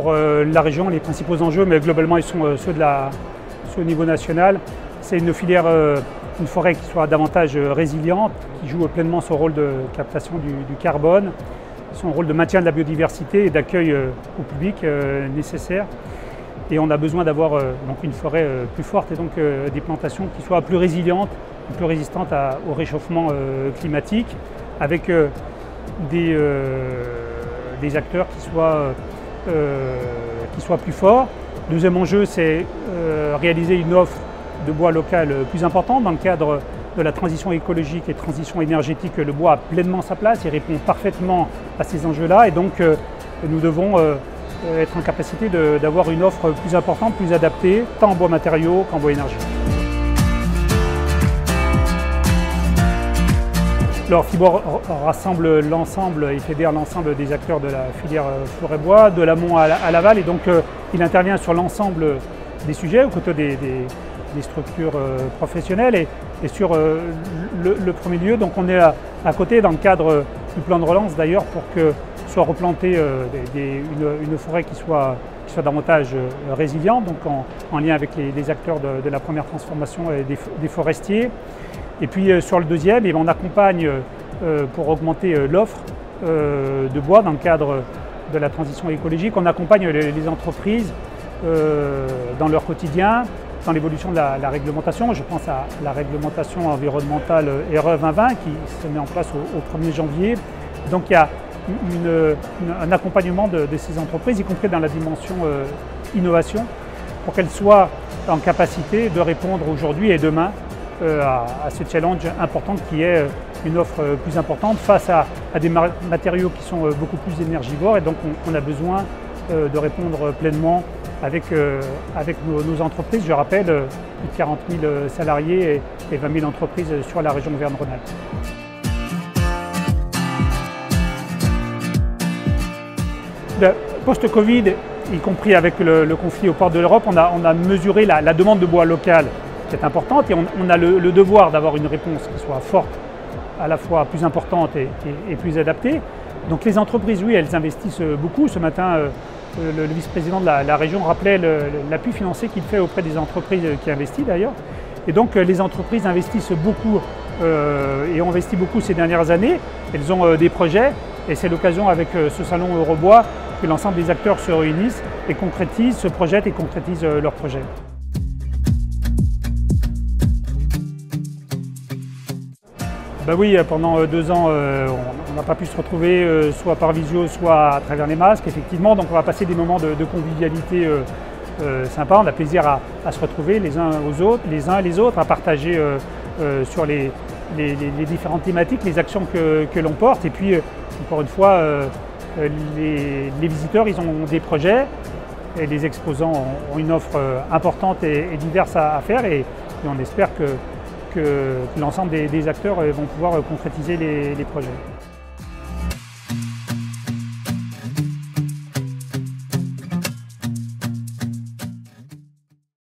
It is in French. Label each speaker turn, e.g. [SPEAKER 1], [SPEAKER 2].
[SPEAKER 1] pour la région, les principaux enjeux, mais globalement ils sont ceux au niveau national. C'est une filière, une forêt qui soit davantage résiliente, qui joue pleinement son rôle de captation du carbone, son rôle de maintien de la biodiversité et d'accueil au public nécessaire. Et on a besoin d'avoir donc une forêt plus forte et donc des plantations qui soient plus résilientes, plus résistantes au réchauffement climatique, avec des acteurs qui soient plus forts. Deuxième enjeu, c'est réaliser une offre de bois local plus importante. Dans le cadre de la transition écologique et transition énergétique, le bois a pleinement sa place, il répond parfaitement à ces enjeux-là et donc nous devons être en capacité d'avoir une offre plus importante, plus adaptée, tant en bois matériaux qu'en bois énergie. Alors Fibor rassemble l'ensemble et fédère l'ensemble des acteurs de la filière forêt-bois, de l'amont à l'aval, et donc il intervient sur l'ensemble des sujets, aux côtés des structures professionnelles et sur le premier lieu. Donc on est à côté dans le cadre du plan de relance d'ailleurs pour que soit replantée une forêt qui soit davantage résiliente, donc en lien avec les acteurs de la première transformation des forestiers. Et puis sur le deuxième, on accompagne pour augmenter l'offre de bois dans le cadre de la transition écologique. On accompagne les entreprises dans leur quotidien, dans l'évolution de la réglementation. Je pense à la réglementation environnementale RE 2020 qui se met en place au 1er janvier. Donc il y a un accompagnement de ces entreprises, y compris dans la dimension innovation, pour qu'elles soient en capacité de répondre aujourd'hui et demain à ce challenge important qui est une offre plus importante face à des matériaux qui sont beaucoup plus énergivores, et donc on a besoin de répondre pleinement avec nos entreprises. Je rappelle, plus de 40 000 salariés et 20 000 entreprises sur la région Auvergne-Rhône-Alpes. Post-Covid, y compris avec le conflit aux portes de l'Europe, on a mesuré la demande de bois local qui est importante, et on a le devoir d'avoir une réponse qui soit forte, à la fois plus importante et plus adaptée. Donc les entreprises, oui, elles investissent beaucoup. Ce matin, le vice-président de la région rappelait l'appui financier qu'il fait auprès des entreprises qui investissent d'ailleurs. Et donc les entreprises investissent beaucoup et ont investi beaucoup ces dernières années. Elles ont des projets, et c'est l'occasion avec ce salon Eurobois que l'ensemble des acteurs se réunissent et concrétisent, se projettent et concrétisent leurs projets. Ben oui, pendant 2 ans, on n'a pas pu se retrouver, soit par visio, soit à travers les masques, effectivement. Donc on va passer des moments de convivialité sympas. On a plaisir à se retrouver les uns et les autres, à partager sur les différentes thématiques, les actions que l'on porte. Et puis, encore une fois, les visiteurs, ils ont des projets, et les exposants ont une offre importante et diverse à faire, et on espère que l'ensemble des acteurs vont pouvoir concrétiser les projets.